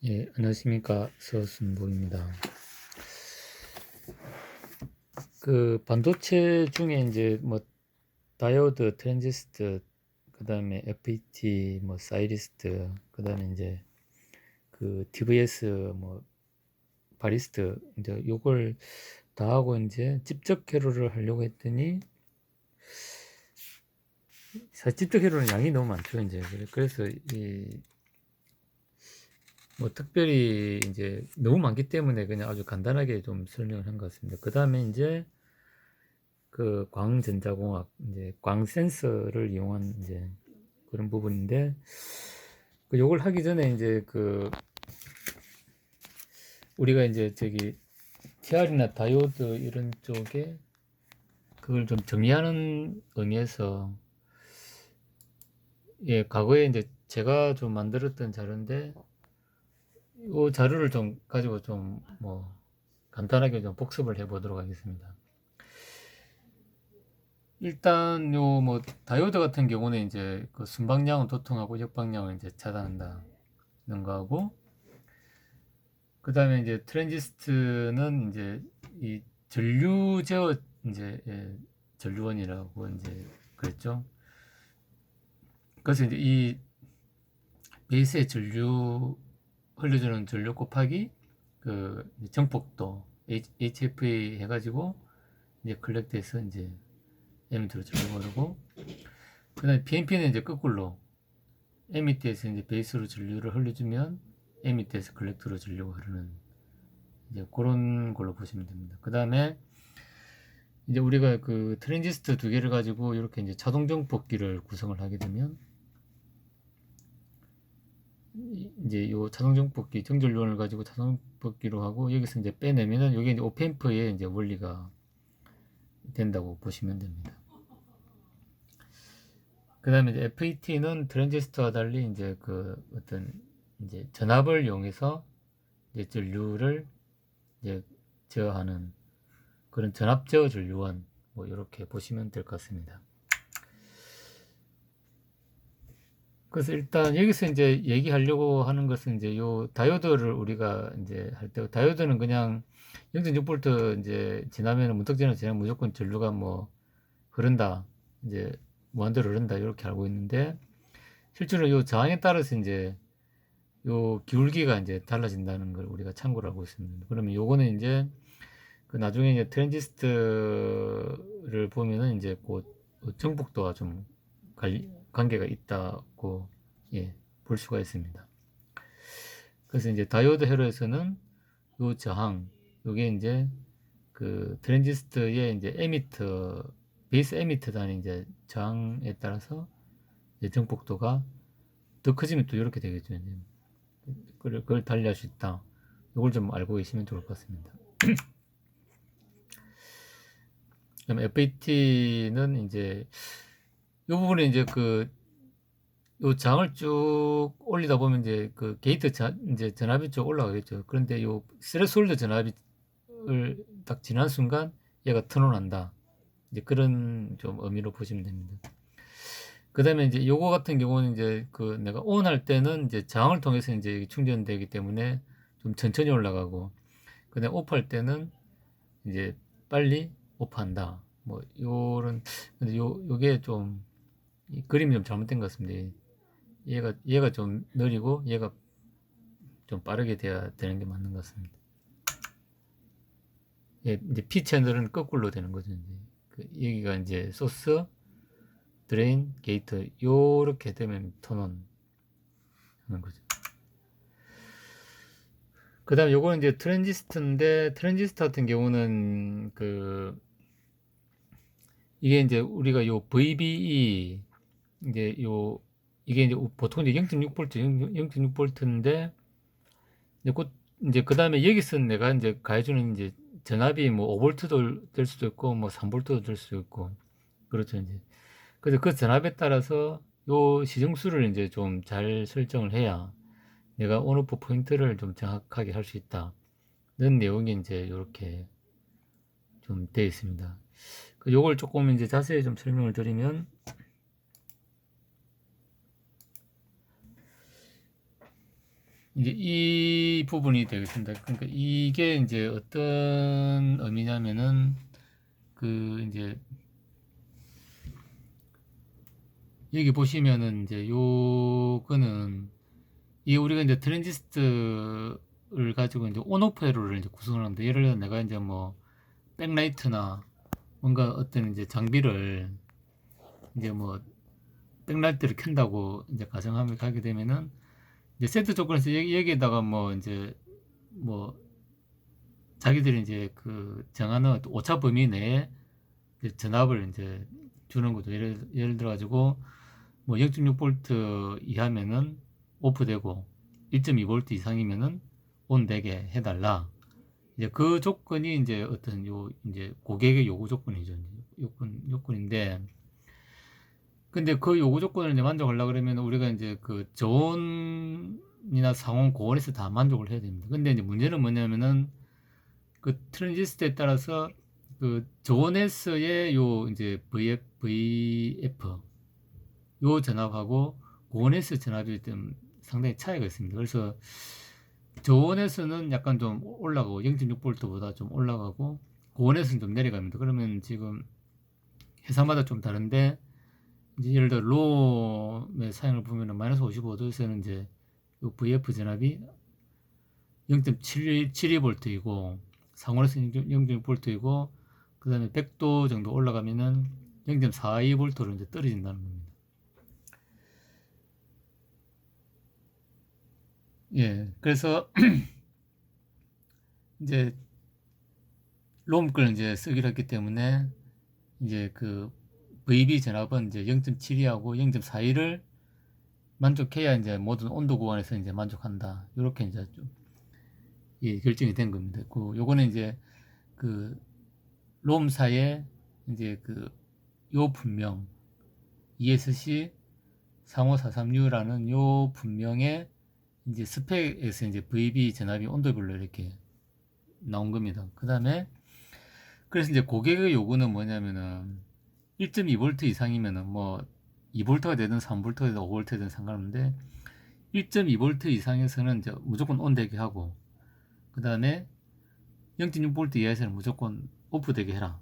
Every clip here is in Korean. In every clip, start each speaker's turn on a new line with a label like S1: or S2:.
S1: 예, 안녕하십니까. 서순보입니다. 그 반도체 중에 이제 뭐 다이오드, 트랜지스터, 그 다음에 FET, 뭐 사이리스트, 그 다음에 이제 그 TVS, 뭐 바리스트, 이제 요걸 다 하고 이제 집적 회로를 하려고 했더니 사실 집적 회로는 양이 너무 많죠. 이제 그래서 이 뭐 특별히 이제 너무 많기 때문에 그냥 아주 간단하게 좀 설명을 한 것 같습니다. 그 다음에 이제 그 광전자공학, 이제 광 센서를 이용한 이제 그런 부분인데, 그 요걸 하기 전에 이제 그 우리가 이제 저기 TR이나 다이오드 이런 쪽에 그걸 좀 정리하는 의미에서, 예, 과거에 이제 제가 좀 만들었던 자료인데, 이 자료를 좀 가지고 좀 뭐 간단하게 좀 복습을 해 보도록 하겠습니다. 일단 요 뭐 다이오드 같은 경우는 이제 그 순방향은 도통하고 역방향을 이제 차단한다는 거하고, 그 다음에 이제 트랜지스트는 이제 이 전류 제어 이제 전류원이라고 이제 그랬죠. 그래서 이제 이 베이스의 전류 흘려주는 전류 곱하기 그 정폭도 HFA 해가지고 이제 컬렉트해서 이제 에미터로 전류가 흐르고, 그다음에 PNP는 이제 거꾸로 에미터에서 이제 베이스로 전류를 흘려주면 에미터에서 컬렉터로 전류가 흐르는 이제 그런 걸로 보시면 됩니다. 그 다음에 이제 우리가 그 트랜지스터 두 개를 가지고 이렇게 이제 자동 정폭기를 구성을 하게 되면, 이제 요 자동 정폭기 정전론을 가지고 자동 정폭기로 하고 여기서 이제 빼내면은 이게 이제 오펜프의 이제 원리가 된다고 보시면 됩니다. 그 다음에 이제 FET는 트랜지스터와 달리 이제 그 어떤 이제 전압을 이용해서 이제 전류를 이제 제어하는 그런 전압 제어 전류원, 뭐 이렇게 보시면 될 것 같습니다. 그래서 일단 여기서 이제 얘기하려고 하는 것은 이제 요 다이오드를 우리가 이제 할 때, 다이오드는 그냥 0.6V 이제 지나면은 문턱전을 지나면 무조건 전류가 뭐 흐른다, 이제 무한대로 흐른다 이렇게 알고 있는데, 실제로 요 저항에 따라서 이제 요 기울기가 이제 달라진다는 걸 우리가 참고를 하고 있습니다. 그러면 요거는 이제 그 나중에 이제 트랜지스터를 보면은 이제 그 정폭도와 좀 관계가 있다고, 예, 볼 수가 있습니다. 그래서 이제 다이오드 회로에서는 요 저항, 요게 이제 그 트랜지스터의 이제 에미터, 베이스 에미터 단위 이제 저항에 따라서 이제 정폭도가 더 커지면 또 이렇게 되겠죠. 이제 그걸 달리할 수 있다. 이걸 좀 알고 계시면 좋을 것 같습니다. 그럼 FET는 이제 이 부분에 이제 그 요 장을 쭉 올리다 보면 이제 그 게이트 이제 전압이 쭉 올라가겠죠. 그런데 요 스레스홀드 전압을 딱 지난 순간 얘가 턴온한다. 이제 그런 좀 의미로 보시면 됩니다. 그 다음에 이제 요거 같은 경우는 이제 그 내가 온 할 때는 이제 저항을 통해서 이제 충전되기 때문에 좀 천천히 올라가고, 그 다음에 오프 할 때는 이제 빨리 오프한다. 뭐 요런, 근데 요게 좀 그림이 좀 잘못된 것 같습니다. 얘가 좀 느리고 얘가 좀 빠르게 돼야 되는 게 맞는 것 같습니다. 예, 이제 P 채널은 거꾸로 되는 거죠. 이제 여기가 이제 소스, 드레인, 게이트 요렇게 되면 턴온 하는 거죠. 그 다음 요거는 이제 트랜지스터인데, 트랜지스터 같은 경우는 그 이게 이제 우리가 요 VBE 이제 요 이게 이제 보통 이제 0.6V 0.6V인데, 이제 곧 이제 그 다음에 여기서 내가 이제 가해주는 이제 전압이 뭐 5V도 될 수도 있고 뭐 3V도 될 수도 있고 그렇죠. 이제 그래서 그 전압에 따라서 요 시정수를 이제 좀 잘 설정을 해야 내가 온오프 포인트를 좀 정확하게 할 수 있다는 내용이 이제 이렇게 좀 되어 있습니다. 요걸 조금 이제 자세히 좀 설명을 드리면, 이제 이 부분이 되겠습니다. 그러니까 이게 이제 어떤 의미냐면은 그 이제 여기 보시면은 이제 요거는 이게 우리가 이제 트랜지스터를 가지고 이제 온오프 회로를 이제 구성을 합니다. 예를 들어 내가 이제 뭐 백라이트나 뭔가 어떤 이제 장비를 이제 뭐 백라이트를 켠다고 이제 가정하게 가게 되면은 이제 세트 조건에서 여기에다가 뭐 이제 뭐 자기들이 이제 그 정하는 오차 범위 내에 이제 전압을 이제 주는 거죠. 예를 들어 가지고 뭐 0.6V 이하면은 오프되고 1.2V 이상이면은 온되게 해달라. 이제 그 조건이 이제 어떤 요 이제 고객의 요구 조건이죠. 요건인데, 근데 그 요구 조건을 이제 만족하려고 그러면 우리가 이제 그 저온이나 상온, 고온에서 다 만족을 해야 됩니다. 근데 이제 문제는 뭐냐면은 그 트랜지스터에 따라서 그 저온에서의 요 이제 VF 요 전압하고 고온에서 전압이 좀 상당히 차이가 있습니다. 그래서 저온에서는 약간 좀 올라가고 0.6V보다 좀 올라가고 고온에서는 좀 내려갑니다. 그러면 지금 회사마다 좀 다른데 이제 예를 들어 롬의 사양을 보면은 마이너스 55도에서는 이제 요 VF 전압이 0.72V이고 상온에서는 0.6V이고 그 다음에 100도 정도 올라가면은 0.42V로 이제 떨어진다는 겁니다. 예, 그래서 이제 롬 걸 이제 쓰기로 했기 때문에 이제 그 VB 전압은 이제 0.72하고 0.42를 만족해야 이제 모든 온도 구간에서 이제 만족한다. 이렇게 이제 좀 예, 결정이 된 겁니다. 그 요거는 이제 그 롬사의 이제 그 요 분명 ESC 35436라는 요 분명의 이제 스펙에서 이제 VB 전압이 온도별로 이렇게 나온 겁니다. 그 다음에 그래서 이제 고객의 요구는 뭐냐면은 1.2V 이상이면은 뭐 2V가 되든 3V가 되든 5V가 되든 상관없는데 1.2V 이상에서는 이제 무조건 온되게 하고 그 다음에 0.6V 이하에서는 무조건 오프되게 해라.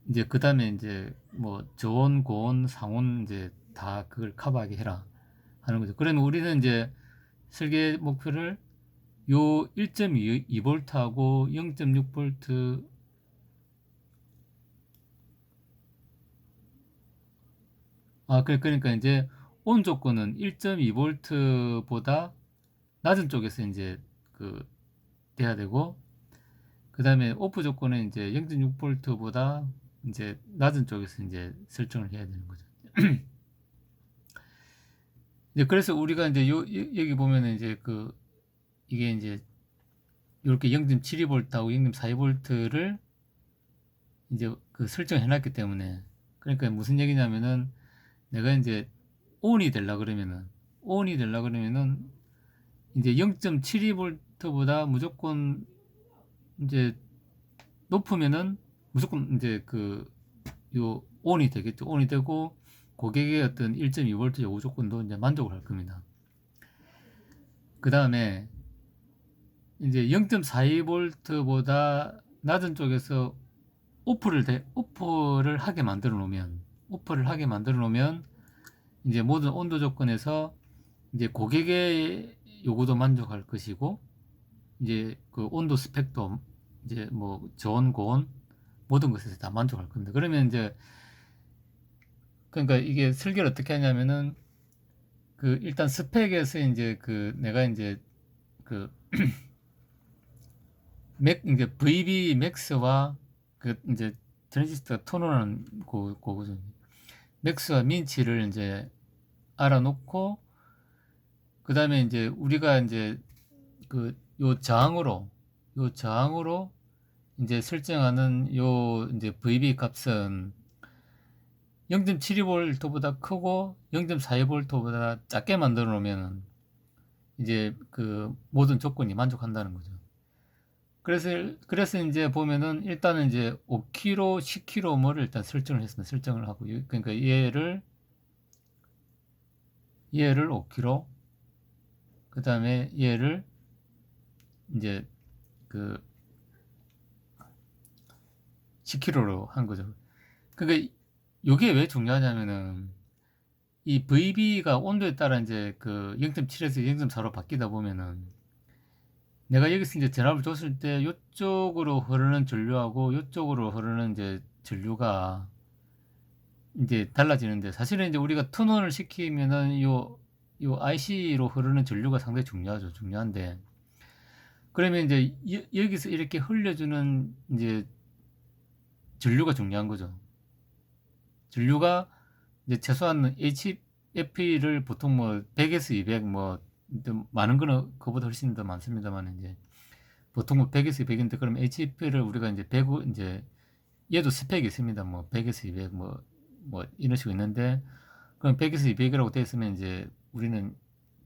S1: 이제 그 다음에 이제 뭐 저온, 고온, 상온 이제 다 그걸 커버하게 해라 하는 거죠. 그러면 우리는 이제 설계 목표를 요 1.2V하고 0.6V 그러니까 이제 온 조건은 1.2V보다 낮은 쪽에서 이제 그 돼야 되고 그 다음에 오프 조건은 이제 0.6V보다 이제 낮은 쪽에서 이제 설정을 해야 되는 거죠. 이제 그래서 우리가 이제 여기 보면은 이제 그 이게 이제 이렇게 0.72V하고 0.42V를 이제 그 설정해 놨기 때문에 그러니까 무슨 얘기냐면은 내가 이제 온이 되려 그러면은 이제 0.72V보다 무조건 이제 높으면은 무조건 이제 그 요 온이 되겠죠. 온이 되고 고객의 어떤 1.2V 요구 조건도 이제 만족을 할 겁니다. 그 다음에 이제 0.42V보다 낮은 쪽에서 오프를 하게 만들어 놓으면 이제 모든 온도 조건에서 이제 고객의 요구도 만족할 것이고 이제 그 온도 스펙도 이제 뭐 저온 고온 모든 것에서 다 만족할 겁니다. 그러면 이제 그러니까 이게 설계를 어떻게 하냐면은 그 일단 스펙에서 이제 그 내가 이제 그 이제 VB 맥스와 그 이제 트랜지스터가 토론하는 거거든요. 맥스와 민치를 이제 알아놓고 그 다음에 이제 우리가 이제 그 요 저항으로 이제 설정하는 요 이제 VB 값은 0.72V보다 크고 0.42V보다 작게 만들어 놓으면 이제 그 모든 조건이 만족한다는 거죠. 그래서 이제 보면은 일단은 이제 5kg, 10kg를 일단 설정을 했습니다. 설정을 하고 그러니까 얘를 5kg, 그 다음에 얘를 이제 그 10kg로 한 거죠. 그러니까 요게 왜 중요하냐면은 이 VB가 온도에 따라 이제 그 0.7에서 0.4로 바뀌다 보면은 내가 여기서 이제 전압을 줬을 때 이쪽으로 흐르는 전류하고 이쪽으로 흐르는 이제 전류가 이제 달라지는데, 사실은 이제 우리가 턴온을 시키면은 요 IC로 흐르는 전류가 상당히 중요하죠. 중요한데, 그러면 이제 여기서 이렇게 흘려주는 이제 전류가 중요한 거죠. 전류가 이제 최소한 HF를 보통 뭐 100에서 200, 뭐 많은 거는 그보다 훨씬 더 많습니다만, 이제 보통 뭐 100에서 200인데, 그럼 HF를 우리가 이제 100, 이제 얘도 스펙이 있습니다. 뭐 100에서 200, 뭐 이런 식으로 있는데, 그럼 100에서 200이라고 되어 있으면 이제 우리는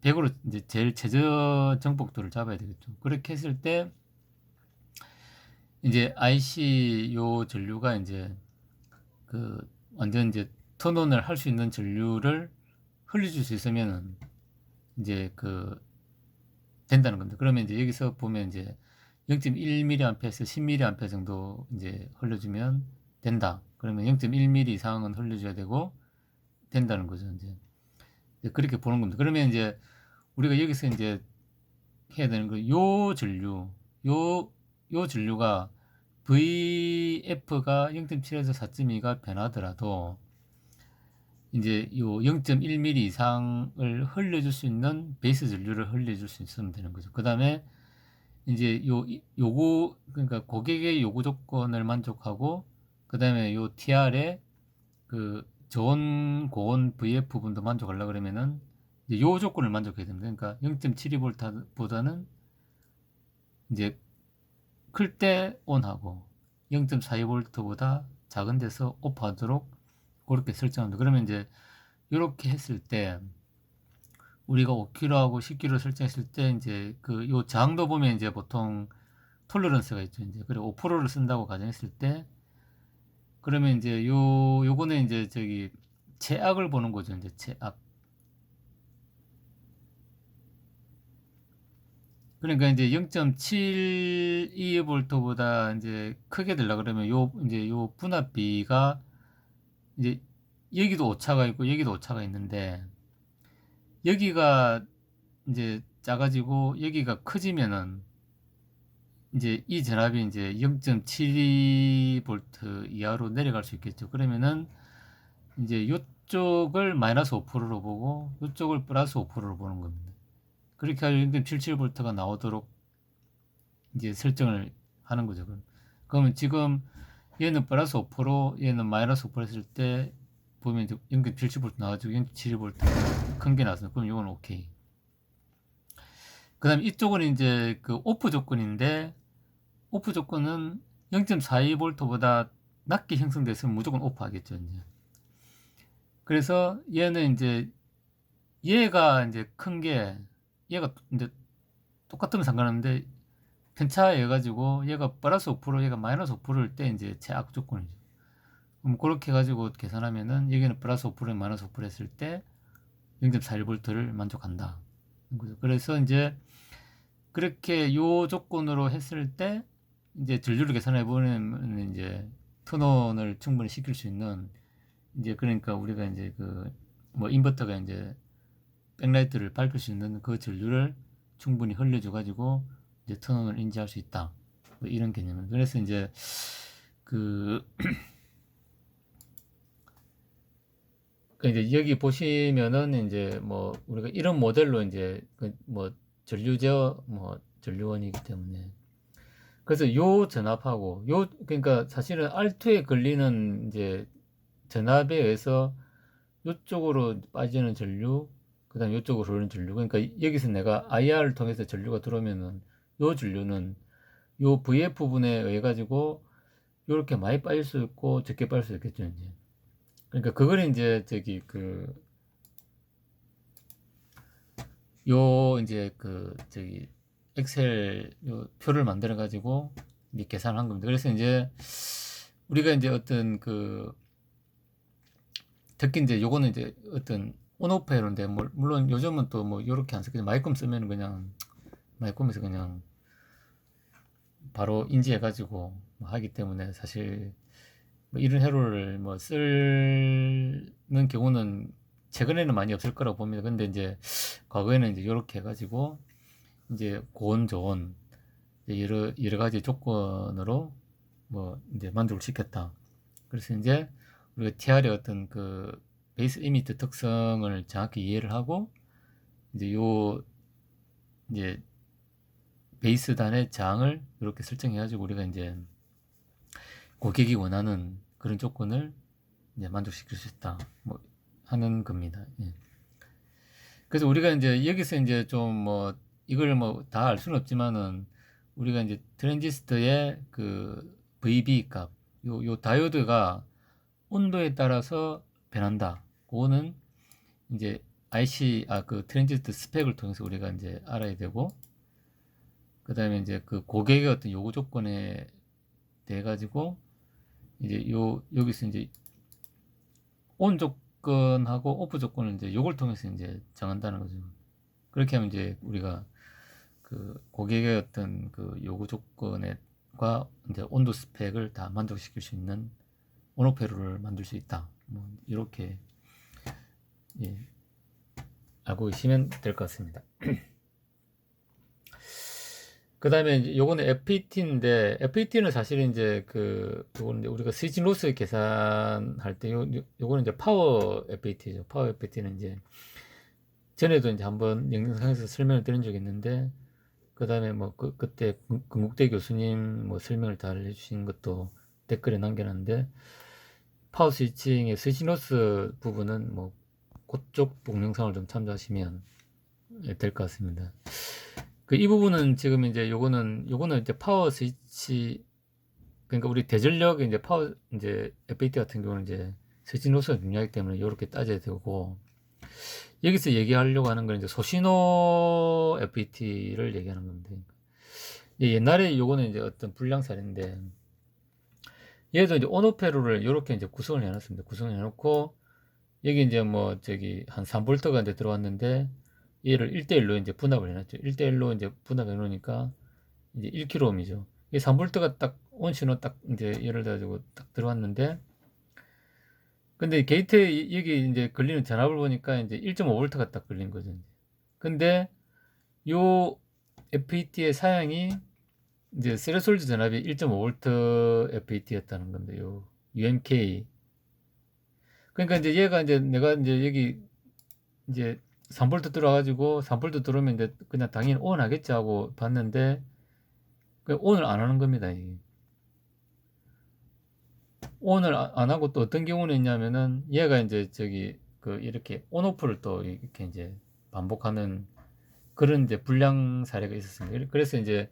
S1: 100으로 이제 제일 최저 정복도를 잡아야 되겠죠. 그렇게 했을 때 이제 IC 요 전류가 이제 그 완전 이제 턴온을 할 수 있는 전류를 흘려줄 수 있으면은 이제 그 된다는 겁니다. 그러면 이제 여기서 보면 이제 0.1mA에서 10mA 정도 이제 흘려주면 된다. 그러면 0.1mm 이상은 흘려줘야 되고 된다는 거죠. 이제 그렇게 보는 겁니다. 그러면 이제 우리가 여기서 이제 해야 되는 거, 요 전류, 요 전류가 VF가 0.7에서 4.2가 변하더라도 이제 요 0.1mm 이상을 흘려줄 수 있는 베이스 전류를 흘려줄 수 있으면 되는 거죠. 그 다음에 이제 요거, 그러니까 고객의 요구 조건을 만족하고, 그 다음에 요 TR의 그 저온 고온 VF 부분도 만족하려고 그러면은 이제 요 조건을 만족해야 됩니다. 그러니까 0.72V보다는 이제 클 때 온하고 0.42V보다 작은 데서 오프하도록 그렇게 설정합니다. 그러면 이제 이렇게 했을 때 우리가 5kg하고 10kg 설정했을 때 이제 그 요 저항도 보면 이제 보통 톨러런스가 있죠. 이제 그래 5%를 쓴다고 가정했을 때, 그러면 이제 요거는 이제 저기 최악을 보는 거죠. 이제 최악. 그러니까 이제 0.72V보다 이제 크게 되려 그러면 이제 요 분압비가 이제 여기도 오차가 있고 여기도 오차가 있는데, 여기가 이제 작아지고 여기가 커지면은 이제 이 전압이 이제 0.72V 이하로 내려갈 수 있겠죠. 그러면은 이제 이쪽을 마이너스 5%로 보고 이쪽을 플러스 5%로 보는 겁니다. 그렇게 하면 0.77V가 나오도록 이제 설정을 하는 거죠. 그러면 지금 얘는 플러스 5%, 얘는 마이너스 5% 했을 때 보면 이제 0.77V 나와가지고 0.72V 큰 게 나왔어요. 그럼 이건 오케이. 그 다음에 이쪽은 이제 그 오프 조건인데, 오프 조건은 0.42V보다 낮게 형성됐으면 무조건 오프 하겠죠, 이제. 그래서 얘는 이제 얘가 이제 큰 게, 얘가 이제 똑같으면 상관없는데 편차해가지고 얘가 플러스 5%, 얘가 마이너스 5%일 때 이제 최악 조건이죠. 그럼 그렇게 해가지고 계산하면은 여기는 플러스 5%, 마이너스 5% 했을 때 0.41V를 만족한다. 그래서 이제 그렇게 요 조건으로 했을 때 이제 전류를 계산해 보면 이제 턴온을 충분히 시킬 수 있는, 이제 그러니까 우리가 이제 그 뭐 인버터가 이제 백라이트를 밝힐 수 있는 그 전류를 충분히 흘려줘 가지고 이제 턴온을 인지할 수 있다. 뭐 이런 개념을. 그래서 이제 그 이제 여기 보시면은 이제 뭐 우리가 이런 모델로 이제 그뭐 전류 제어 뭐 전류원이기 때문에, 그래서 요 전압하고 그러니까 사실은 R2에 걸리는 이제 전압에 의해서 요쪽으로 빠지는 전류, 그 다음에 요쪽으로 흐르는 전류, 그러니까 여기서 내가 IR을 통해서 전류가 들어오면은 요 전류는 요 VF 부분에 의해 가지고 요렇게 많이 빠질 수 있고 적게 빠질 수 있겠죠, 이제. 그러니까 그걸 이제 저기 이제 저기 엑셀 요 표를 만들어 가지고 이제 계산한 겁니다. 그래서 이제 우리가 이제 어떤 특히 이제 요거는 이제 어떤 온오프 해로인데, 물론 요즘은 또 뭐 요렇게 안 쓰거든요. 마이콤 쓰면 그냥 마이콤에서 그냥 바로 인지해가지고 뭐 하기 때문에 사실 뭐 이런 회로를 뭐 쓰는 경우는 최근에는 많이 없을 거라고 봅니다. 근데 이제 과거에는 이제 이렇게 해가지고 이제 고온 저온 여러 가지 조건으로 뭐 이제 만족을 시켰다. 그래서 이제 우리가 TR의 어떤 그 베이스 이미트 특성을 정확히 이해를 하고 이제 요 이제 베이스단의 장을 이렇게 설정해가지고 우리가 이제 고객이 원하는 그런 조건을 이제 만족시킬 수 있다. 뭐 하는 겁니다. 예. 그래서 우리가 이제 여기서 이제 좀 뭐 이걸 뭐 다 알 수는 없지만은 우리가 이제 트랜지스터의 그 VB 값, 요 다이오드가 온도에 따라서 변한다. 그거는 이제 그 트랜지스터 스펙을 통해서 우리가 이제 알아야 되고, 그 다음에 이제 그 고객의 어떤 요구 조건에 대해 가지고 이제 여기서 이제 온 조건하고 오프 조건을 이제 요걸 통해서 이제 정한다는 거죠. 그렇게 하면 이제 우리가 그 고객의 어떤 그 요구 조건과 이제 온도 스펙을 다 만족시킬 수 있는 온오페로를 만들 수 있다. 뭐 이렇게 예, 알고 계시면 될 것 같습니다. 그 다음에 요거는 FET인데, FET는 사실은 이제 요거는 이제 우리가 스위칭 로스 계산할 때 요거는 이제 파워 FET죠. 파워 FET는 이제 전에도 이제 한번 영상에서 설명을 드린 적이 있는데, 그 다음에 뭐 그때 건국대 교수님 뭐 설명을 다 해주신 것도 댓글에 남겨놨는데, 파워 스위칭의 스위칭 로스 부분은 뭐 그쪽 동영상을 좀 참조하시면 될 것 같습니다. 이 부분은 지금 이제 요거는 이제 파워 스위치, 그러니까 우리 대전력 이제 파워 이제 FET 같은 경우는 이제 스위칭 로스가 중요하기 때문에 이렇게 따져야 되고, 여기서 얘기하려고 하는 건 이제 소신호 FET를 얘기하는 겁니다. 옛날에 요거는 이제 어떤 불량 사례인데, 얘도 이제 온오페로를 이렇게 이제 구성을 해놨습니다. 구성을 해놓고 여기 이제 뭐 저기 한 3V가 이제 들어왔는데 얘를 1대1로 이제 분합을 해놨죠. 1대1로 이제 분합해 놓으니까 이제 1kΩ이죠. 이 3V가 딱 온 신호 딱 이제 예를 들어가지고 딱 들어왔는데, 근데 게이트에 여기 이제 걸리는 전압을 보니까 이제 1.5V가 딱 걸린 거죠. 근데 요 FET의 사양이 이제 세레솔드 전압이 1.5V FET였다는 건데, 요 UMK. 그러니까 이제 얘가 이제 내가 이제 여기 이제 3V 들어와가지고 3V 들어오면 이제 그냥 당연히 ON 하겠지 하고 봤는데 ON을 안 하는 겁니다. 이게. ON을 안 하고 또 어떤 경우는 있냐면은 얘가 이제 저기 이렇게 ONOF를 또 이렇게 이제 반복하는 그런 이제 불량 사례가 있었습니다. 그래서 이제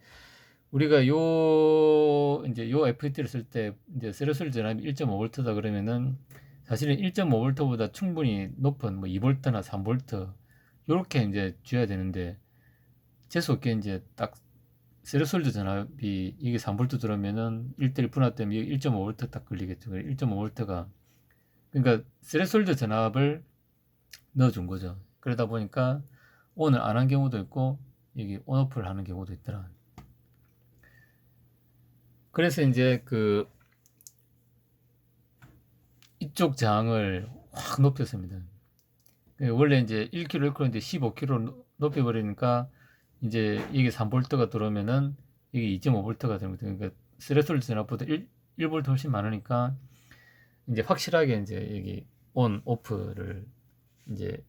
S1: 우리가 이제 요 FET를 쓸 때 이제 세로솔 전압이 1.5V다 그러면은 사실은 1.5V보다 충분히 높은 뭐 2V나 3V 요렇게 이제 줘야 되는데, 재수없게 이제 딱 세로솔드 전압이 이게 3V 들어오면은 1대1 분압되면 1.5V 딱 걸리겠죠. 1.5V가 그러니까 세로솔드 전압을 넣어준 거죠. 그러다 보니까 ON을 안 한 경우도 있고 여기 ONOF를 하는 경우도 있더라. 그래서 이제 이쪽 저항을 확 높였습니다. 원래 이제 1kg인데 15kg 높여버리니까 이제 이게 3V가 들어오면은 이게 2.5V가 되는 거죠. 그러니까 스레솔드 전압보다 1V 훨씬 많으니까 이제 확실하게 이제 여기 온, 오프를 이제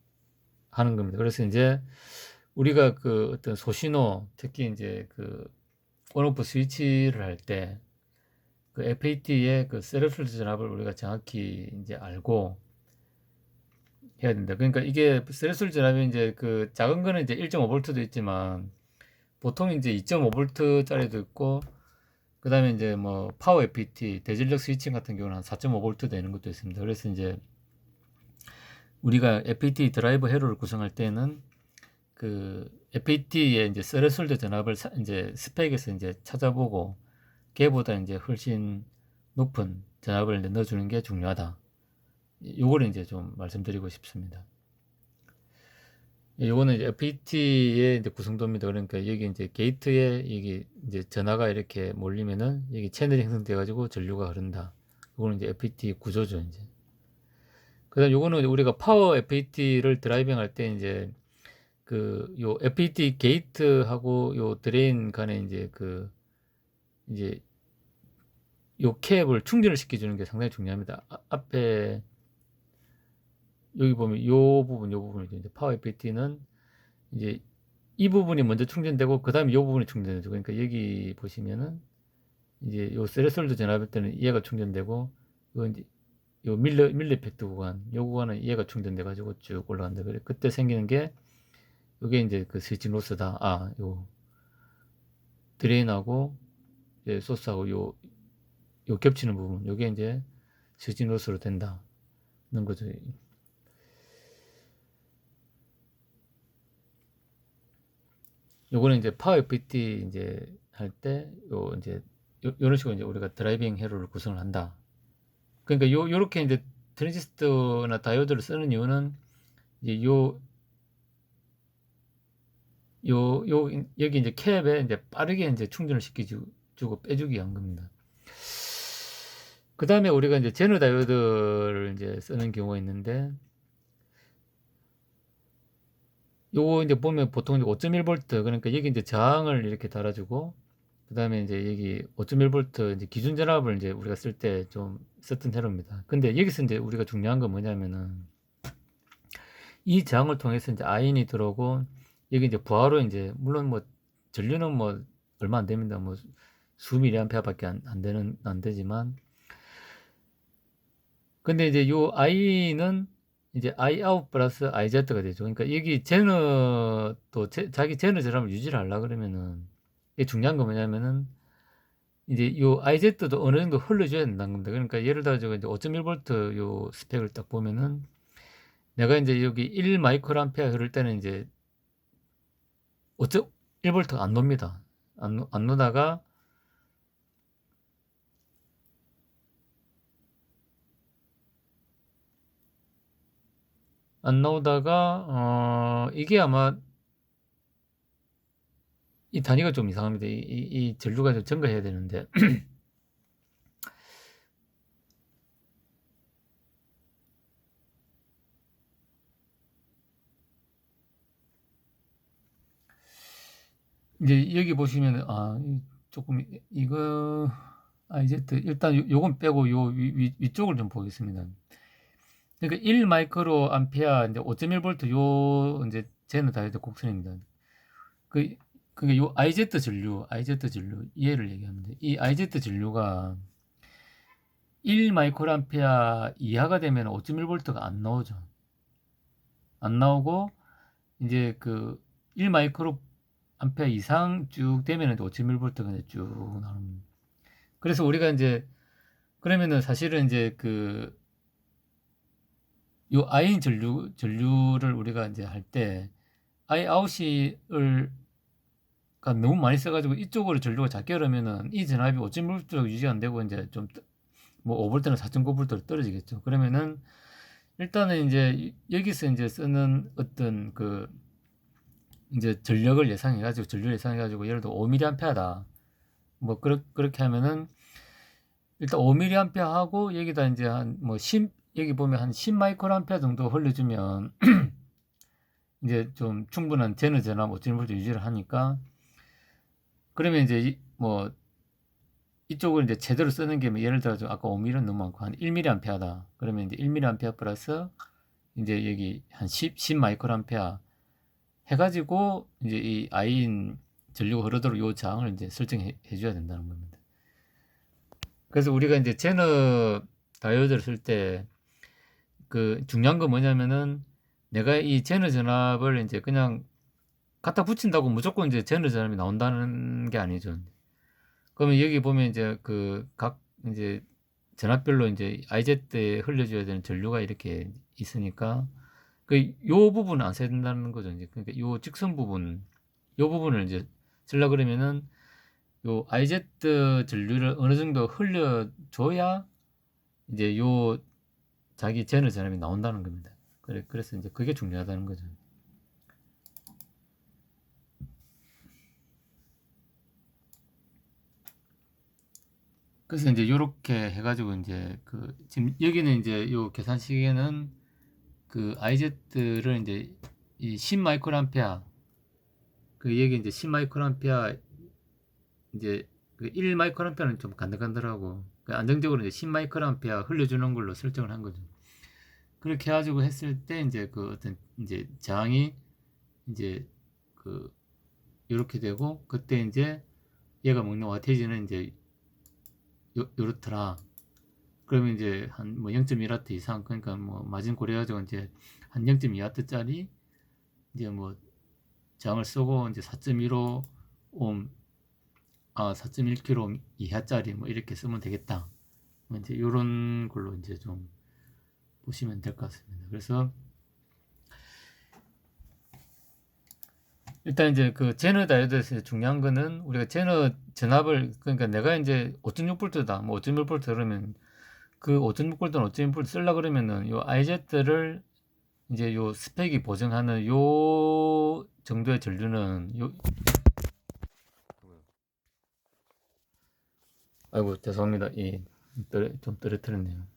S1: 하는 겁니다. 그래서 이제 우리가 어떤 소신호, 특히 이제 온오프 스위치를 할 때 FET의 세레솔드 전압을 우리가 정확히 이제 알고 해야 된다. 그러니까 이게 세레솔 전압이 이제 작은 거는 이제 1.5V도 있지만 보통 이제 2.5V짜리도 있고, 그 다음에 이제 뭐 파워 FET, 대전력 스위칭 같은 경우는 한 4.5V 되는 것도 있습니다. 그래서 이제 우리가 FET 드라이버 회로를 구성할 때는 FET의 이제 세레솔드 전압을 이제 스펙에서 이제 찾아보고 걔보다 이제 훨씬 높은 전압을 이제 넣어주는 게 중요하다. 요거를 이제 좀 말씀드리고 싶습니다. 요거는 이제 FET의 이제 구성도입니다. 그러니까 여기 이제 게이트에 여기 이제 전하가 이렇게 몰리면은 여기 채널이 형성돼 가지고 전류가 흐른다. 요거는 이제 FET 구조죠, 이제. 그다음 요거는 우리가 파워 FET를 드라이빙 할 때 이제 그 요 FET 게이트하고 요 드레인 간에 이제 그 이제 요 캡을 충전을 시켜주는 게 상당히 중요합니다. 앞에 여기 보면 요 부분이 이제 파워 FET는 이제 이 부분이 먼저 충전되고 그 다음에 이 부분이 충전되죠. 그러니까 여기 보시면은 이제 요 세레솔드 전압일 때는 얘가 충전되고 요 이제 요 밀리팩트 구간 요 구간은 얘가 충전돼 가지고 쭉 올라간다. 그래 그때 생기는 게 요게 이제 그 스위칭 로스다. 요 드레인하고 이제 소스하고 요 겹치는 부분 요게 이제 스위칭 로스로 된다는 거죠. 요거는 이제 파워 FET 이제 할 때 요 이제 요런 식으로 이제 우리가 드라이빙 회로를 구성을 한다. 그러니까 요렇게 이제 트랜지스터나 다이오드를 쓰는 이유는 이제 여기 이제 캡에 이제 빠르게 이제 충전을 시켜주고 빼주기 위한 겁니다. 그 다음에 우리가 이제 제너 다이오드를 이제 쓰는 경우가 있는데, 요거 이제 보면 보통 5.1V, 그러니까 여기 이제 저항을 이렇게 달아주고, 그 다음에 이제 여기 5.1V 이제 기준 전압을 이제 우리가 쓸 때 좀 썼던 회로입니다. 근데 여기서 이제 우리가 중요한 건 뭐냐면은, 이 저항을 통해서 이제 아인이 들어오고, 여기 이제 부하로 이제, 물론 뭐, 전류는 뭐, 얼마 안 됩니다. 뭐, 수 미리암페어밖에 안 되지만, 근데 이제 요 I는 이제 Iout 플러스 IZ가 되죠. 그러니까 여기 제너 또 자기 제너 저람을 유지를 하려 그러면은 이게 중요한 거 뭐냐면은 이제 요 IZ도 어느 정도 흘러줘야 된다는 겁니다. 그러니까 예를 들어서 이제 5.1V 요 스펙을 딱 보면은 내가 이제 여기 1 마이크로 암페어 흐를 때는 이제 5.1V가 안 놉니다. 안 놓다가 이게 아마 이 단위가 좀 이상합니다. 이 전류가 좀 증가해야 되는데 이제 여기 보시면 조금 이거 이제 일단 요건 빼고 요 위쪽을 좀 보겠습니다. 그러니까 1 마이크로 암페어 이제 5.1V 요 이제 제너 다이오드 곡선입니다. 그게 요 IZ 전류 얘를 얘기합니다. 이 IZ 전류가 1 마이크로 암페어 이하가 되면 5.1V가 안 나오죠. 안 나오고 이제 그 1 마이크로 암페어 이상 쭉 되면 5.1V가 이제 쭉 나옵니다. 그래서 우리가 이제 그러면은 사실은 이제 요 아인 전류를 우리가 이제 할 때 아이 아웃을 너무 많이 써가지고 이쪽으로 전류가 작게 흐르면은 이 전압이 5.1V로 유지가 안 되고 이제 좀 뭐 5V나 4.9V로 떨어지겠죠. 그러면은 일단은 이제 여기서 이제 쓰는 어떤 이제 전력을 예상해가지고 전류를 예상해가지고 예를 들어 5mA다. 뭐 그렇게 하면은 일단 5mA 하고 여기다 이제 한 뭐 10 여기 보면 한 10 마이크로암페어 정도 흘려주면 이제 좀 충분한 제너 전압 5.1V 유지를 하니까 그러면 이제 뭐 이쪽을 이제 제대로 쓰는 게 뭐 예를 들어 아까 5mA는 너무 많고 한 1mA다. 그러면 이제 1mA 플러스 이제 여기 한 10 마이크로암페어 해가지고 이제 이 아인 전류가 흐르도록 요 저항을 이제 설정해 줘야 된다는 겁니다. 그래서 우리가 이제 제너 다이오드를 쓸 때 중요한 건 뭐냐면은 내가 이 제너 전압을 이제 그냥 갖다 붙인다고 무조건 이제 제너 전압이 나온다는 게 아니죠. 그러면 여기 보면 이제 각 이제 전압별로 이제 IZ에 흘려줘야 되는 전류가 이렇게 있으니까 요 부분은 안 써야 된다는 거죠. 이제 그러니까 요 직선 부분, 요 부분을 이제 쓰려 그러면은 요 IZ 전류를 어느 정도 흘려줘야 이제 요 자기 제너 전압이 나온다는 겁니다. 그래서 이제 그게 중요하다는 거죠. 그래서 이제 요렇게 해가지고 이제 그 지금 여기는 이제 요 계산식에는 그 IZ를 이제 이 10 마이크로암페어 그 여기 이제 10 마이크로암페어 이제 그 1 마이크로암페어는 좀 간들간들하고 그 안정적으로 이제 10 마이크로암페어 흘려주는 걸로 설정을 한 거죠. 그렇게 해가지고 했을 때 이제 그 어떤 이제 저항이 이제 그 요렇게 되고 그때 이제 얘가 먹는 와테이지는 이제 요렇더라. 그러면 이제 한 뭐 0.1W 이상 그러니까 뭐 마진 고려가지고 이제 한 0.2W짜리 이제 뭐 저항을 쓰고 이제 4.15옴 4.1kΩ 이하짜리 뭐 이렇게 쓰면 되겠다. 뭐 이제 요런 걸로 이제 좀 보시면 될 것 같습니다. 그래서 일단 이제 그 제너 다이오드에서 중요한 거는 우리가 제너 전압을 그러니까 내가 이제 5.6V다 뭐 5.1V 그러면 그 5.6V는 5.1V 쓰려 그러면은 요 IZ를 이제 요 스펙이 보증하는 요 정도의 전류는 요 아이고 죄송합니다. 좀 떨어뜨렸네요.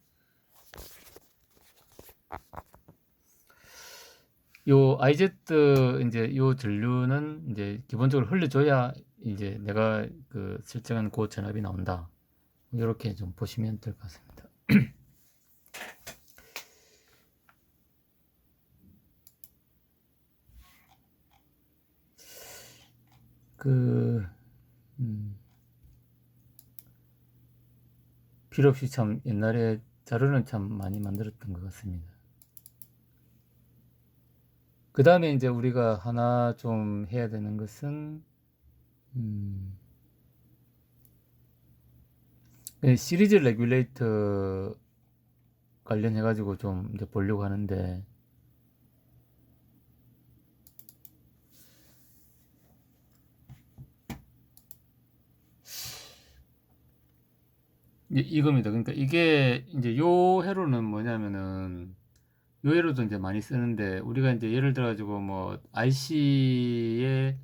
S1: 요 IZ 이제 요 전류는 이제 기본적으로 흘려줘야 이제 내가 그 설정한 그 전압이 나온다. 이렇게 좀 보시면 될 것 같습니다. 그 필요 없이 참 옛날에 자료는 참 많이 만들었던 것 같습니다. 그 다음에 이제 우리가 하나 좀 해야 되는 것은 시리즈 레귤레이터 관련해 가지고 좀 이제 보려고 하는데 이겁니다. 그러니까 이게 이제 요 회로는 뭐냐면은 요 회로도 이제 많이 쓰는데 우리가 이제 예를 들어 가지고 뭐 IC에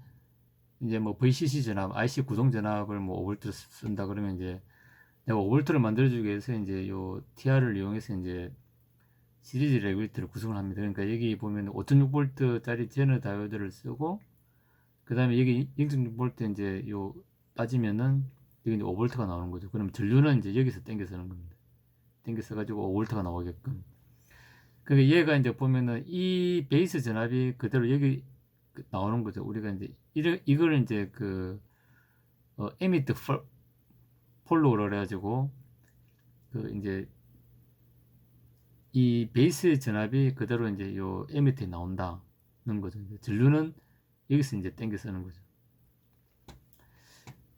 S1: 이제 뭐 VCC 전압, IC 구동 전압을 뭐 5V 쓴다 그러면 이제 내가 5V를 만들어주기 위해서 이제 요 TR을 이용해서 이제 시리즈 레귤레이터를 구성을 합니다. 그러니까 여기 보면 5.6V짜리 제너 다이오드를 쓰고 그 다음에 여기 0.6V 이제 요 빠지면은 여기 이제 5V가 나오는 거죠. 그럼 전류는 이제 여기서 땡겨 쓰는 겁니다. 땡겨 써가지고 5V가 나오게끔. 그러니까 얘가 이제 보면은 이 베이스 전압이 그대로 여기 나오는 거죠. 우리가 이제 이걸 이제 그 에미트 폴로 그래가지고 그 이제 이 베이스 전압이 그대로 이제 요 에미트에 나온다는 거죠. 전류는 여기서 이제 땡겨 쓰는 거죠.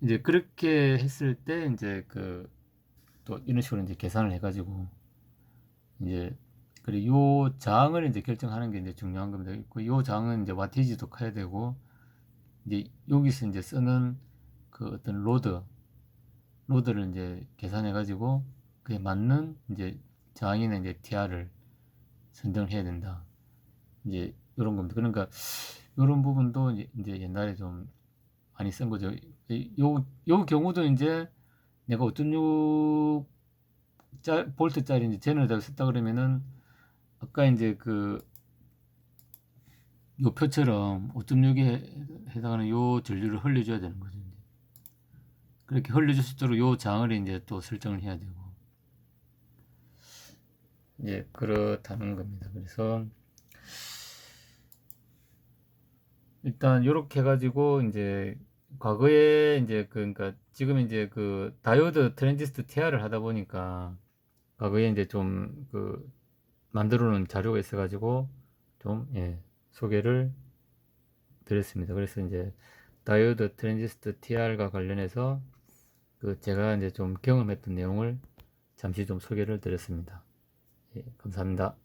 S1: 이제 그렇게 했을 때 이제 그 또 이런 식으로 이제 계산을 해가지고 이제 그리고 요 저항을 이제 결정하는 게 이제 중요한 겁니다. 요 저항은 이제 와티지도 커야 되고 이제 여기서 이제 쓰는 그 어떤 로드를 이제 계산해 가지고 그에 맞는 이제 저항이나 이제 TR을 선정을 해야 된다. 이제 이런 겁니다. 그러니까 이런 부분도 이제 옛날에 좀 많이 쓴 거죠. 요 경우도 이제 내가 5.6 볼트짜리 이제 제너를 썼다 그러면은 아까 이제 그 요 표처럼 5.6에 해당하는 요 전류를 흘려줘야 되는 거죠. 이제. 그렇게 흘려줄 수 있도록 요 장을 이제 또 설정을 해야 되고 이제 그렇다는 겁니다. 그래서 일단 요렇게 해가지고 이제 과거에 이제 그러니까 지금 이제 그 다이오드 트랜지스터 TR을 하다 보니까 과거에 이제 좀 그 만들어 놓은 자료가 있어 가지고 좀 소개를 드렸습니다. 그래서 이제 다이오드 트랜지스터 TR과 관련해서 그 제가 이제 좀 경험했던 내용을 잠시 좀 소개를 드렸습니다. 예, 감사합니다.